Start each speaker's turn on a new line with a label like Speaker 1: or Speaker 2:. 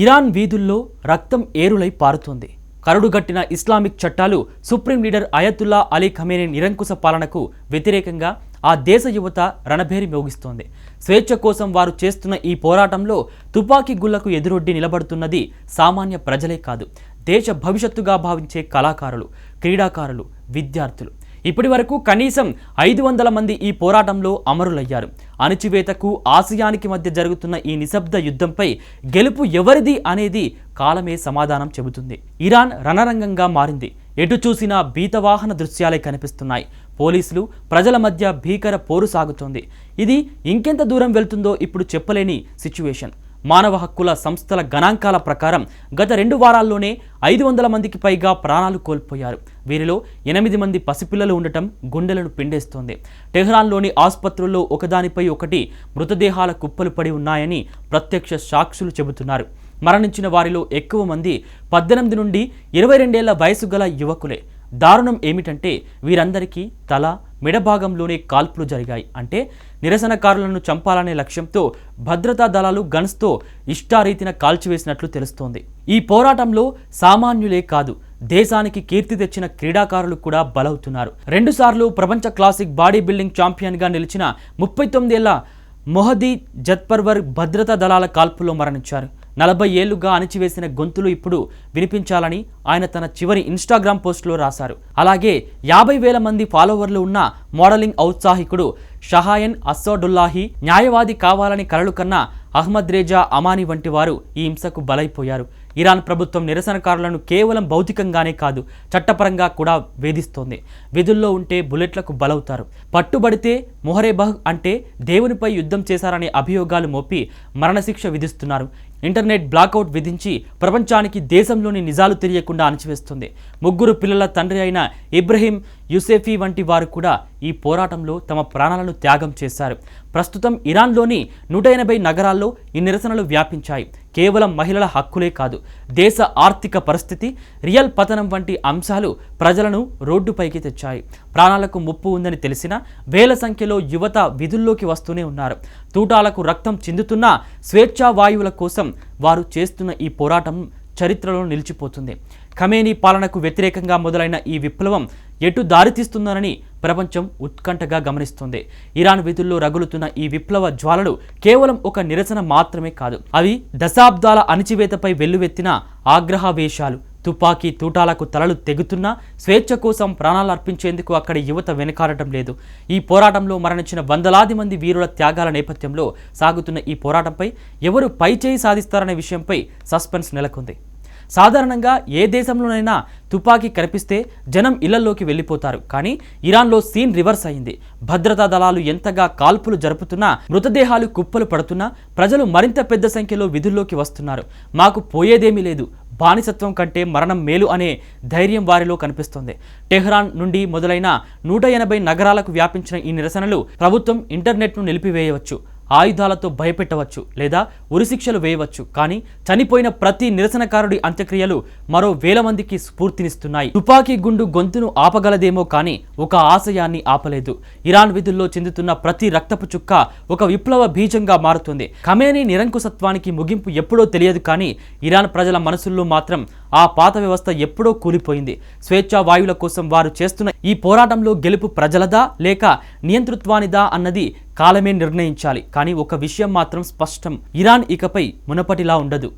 Speaker 1: Iran వీధుల్లో రక్తం ఏరులై పారుతోంది. కరడుగట్టిన ఇస్లామిక్ చట్టాలు, supreme leader Ayatollah Ali Khamenei నిరంకుశ పాలనకు వ్యతిరేకంగా ఆ దేశ యువత రణభేరి మోగిస్తోంది. స్వేచ్ఛ కోసం వారు చేస్తున్న ఈ పోరాటంలో తుపాకీ గుళ్లకు ఎదురొడ్డి నిలబడుతున్నది సామాన్య ప్రజలే కాదు, దేశ భవిష్యత్తుగా భావించే కళాకారులు, క్రీడాకారులు, విద్యార్థులు. ఇప్పటి వరకు కనీసం 500 మంది ఈ పోరాటంలో అమరులయ్యారు. అణచివేతకు, ఆశయానికి మధ్య జరుగుతున్న ఈ నిశ్శబ్ద యుద్ధంపై గెలుపు ఎవరిది అనేది కాలమే సమాధానం చెబుతుంది. ఇరాన్ రణరంగంగా మారింది. ఎటు చూసినా భీతవాహన దృశ్యాలే కనిపిస్తున్నాయి. పోలీసులు, ప్రజల మధ్య భీకర పోరు సాగుతోంది. ఇది ఇంకెంత దూరం వెళ్తుందో ఇప్పుడు చెప్పలేని సిచ్యువేషన్. మానవ హక్కుల సంస్థల గణాంకాల ప్రకారం గత 2 వారాల్లోనే 500 మందికి పైగా ప్రాణాలు కోల్పోయారు. వీరిలో 8 మంది పసిపిల్లలు ఉండటం గుండెలను పిండేస్తోంది. టెహ్రాన్లోని ఆసుపత్రుల్లో ఒకదానిపై ఒకటి మృతదేహాల కుప్పలు పడి ఉన్నాయని ప్రత్యక్ష సాక్షులు చెబుతున్నారు. మరణించిన వారిలో ఎక్కువ మంది 18 నుండి 22 ఏళ్ల వయసు గల యువకులే. దారుణం ఏమిటంటే వీరందరికీ తల, మెడభాగంలోనే కాల్పులు జరిగాయి. అంటే నిరసనకారులను చంపాలనే లక్ష్యంతో భద్రతా దళాలు గన్స్తో ఇష్టారీతిన కాల్చివేసినట్లు తెలుస్తోంది. ఈ పోరాటంలో సామాన్యులే కాదు, దేశానికి కీర్తి తెచ్చిన క్రీడాకారులు కూడా బలవుతున్నారు. 2 సార్లు ప్రపంచ క్లాసిక్ బాడీ బిల్డింగ్ ఛాంపియన్గా నిలిచిన 39 ఏళ్ల మొహదీ జత్పర్వర్ భద్రతా దళాల కాల్పుల్లో మరణించారు. 40 ఏళ్లుగా అణిచివేసిన గొంతులు ఇప్పుడు వినిపించాలని ఆయన తన చివరి ఇన్స్టాగ్రామ్ పోస్టులో రాశారు. అలాగే 50,000 మంది ఫాలోవర్లు ఉన్న మోడలింగ్ ఔత్సాహికుడు షహాయన్ అస్సాడుల్లాహి, న్యాయవాది కావాలని కలలు కన్నా అహ్మద్ రేజా అమానీ వంటి వారు ఈ హింసకు బలైపోయారు. ఇరాన్ ప్రభుత్వం నిరసనకారులను కేవలం భౌతికంగానే కాదు, చట్టపరంగా కూడా వేధిస్తోంది. విధుల్లో ఉంటే బుల్లెట్లకు బలవుతారు, పట్టుబడితే మొహరేబహ్ అంటే దేవునిపై యుద్ధం చేశారనే అభియోగాలు మోపి మరణశిక్ష విధిస్తున్నారు. ఇంటర్నెట్ బ్లాకౌట్ విధించి ప్రపంచానికి దేశంలోని నిజాలు తెలియకుండా అణచివేస్తుంది. 3 పిల్లల తండ్రి అయిన ఇబ్రహీం యూసెఫీ వంటి వారు కూడా ఈ పోరాటంలో తమ ప్రాణాలను త్యాగం చేశారు. ప్రస్తుతం ఇరాన్లోని 180 నగరాల్లో ఈ నిరసనలు వ్యాపించాయి. కేవలం మహిళల హక్కులే కాదు, దేశ ఆర్థిక పరిస్థితి, రియల్ పతనం వంటి అంశాలు ప్రజలను రోడ్డుపైకి తెచ్చాయి. ప్రాణాలకు ముప్పు ఉందని తెలిసినా వేల సంఖ్యలో యువత విధుల్లోకి వస్తూనే ఉన్నారు. తూటాలకు రక్తం చిందుతున్న స్వేచ్ఛా వాయువుల కోసం వారు చేస్తున్న ఈ పోరాటం చరిత్రలో నిలిచిపోతుంది. ఖమేనీ పాలనకు వ్యతిరేకంగా మొదలైన ఈ విప్లవం ఎటు దారితీస్తుందనని ప్రపంచం ఉత్కంఠగా గమనిస్తుంది. ఇరాన్ విధుల్లో రగులుతున్న ఈ విప్లవ జ్వాలలు కేవలం ఒక నిరసన మాత్రమే కాదు, అవి దశాబ్దాల అణచివేతపై వెల్లువెత్తిన ఆగ్రహవేశాలు. తుపాకీ తూటాలకు తలలు తెగుతున్నా స్వేచ్ఛ కోసం ప్రాణాలు అర్పించేందుకు అక్కడి యువత వెనకాడటం లేదు. ఈ పోరాటంలో మరణించిన వందలాది మంది వీరుల త్యాగాల నేపథ్యంలో సాగుతున్న ఈ పోరాటంపై ఎవరు పైచేయి సాధిస్తారనే విషయంపై సస్పెన్స్ నెలకొంది. సాధారణంగా ఏ దేశంలోనైనా తుపాకీ కనిపిస్తే జనం ఇళ్లలోకి వెళ్ళిపోతారు. కానీ ఇరాన్లో సీన్ రివర్స్ అయింది. భద్రతా దళాలు ఎంతగా కాల్పులు జరుపుతున్నా, మృతదేహాలు కుప్పలు పడుతున్నా ప్రజలు మరింత పెద్ద సంఖ్యలో విధుల్లోకి వస్తున్నారు. మాకు పోయేదేమీ లేదు, బానిసత్వం కంటే మరణం మేలు అనే ధైర్యం వారిలో కనిపిస్తోంది. టెహ్రాన్ నుండి మొదలైన 180 నగరాలకు వ్యాపించిన ఈ నిరసనలు ప్రభుత్వం ఇంటర్నెట్ను నిలిపివేయవచ్చు, ఆయుధాలతో భయపెట్టవచ్చు, లేదా ఉరిశిక్షలు వేయవచ్చు. కానీ చనిపోయిన ప్రతి నిరసనకారుడి అంత్యక్రియలు మరో వేల మందికి స్ఫూర్తినిస్తున్నాయి. తుపాకీ గుండు గొంతును ఆపగలదేమో కానీ ఒక ఆశయాన్ని ఆపలేదు. ఇరాన్ విధుల్లో చెందుతున్న ప్రతి రక్తపు చుక్క ఒక విప్లవ బీజంగా మారుతుంది. ఖమేనీ నిరంకుశత్వానికి ముగింపు ఎప్పుడో తెలియదు, కానీ ఇరాన్ ప్రజల మనసుల్లో మాత్రం ఆ పాత వ్యవస్థ ఎప్పుడో కూలిపోయింది. స్వేచ్ఛా వాయువుల కోసం వారు చేస్తున్న ఈ పోరాటంలో గెలుపు ప్రజలదా లేక నియంతృత్వానిదా అన్నది కాలమే నిర్ణయించాలి. కానీ ఒక విషయం మాత్రం స్పష్టం, ఇరాన్ ఇకపై మునపటిలా ఉండదు.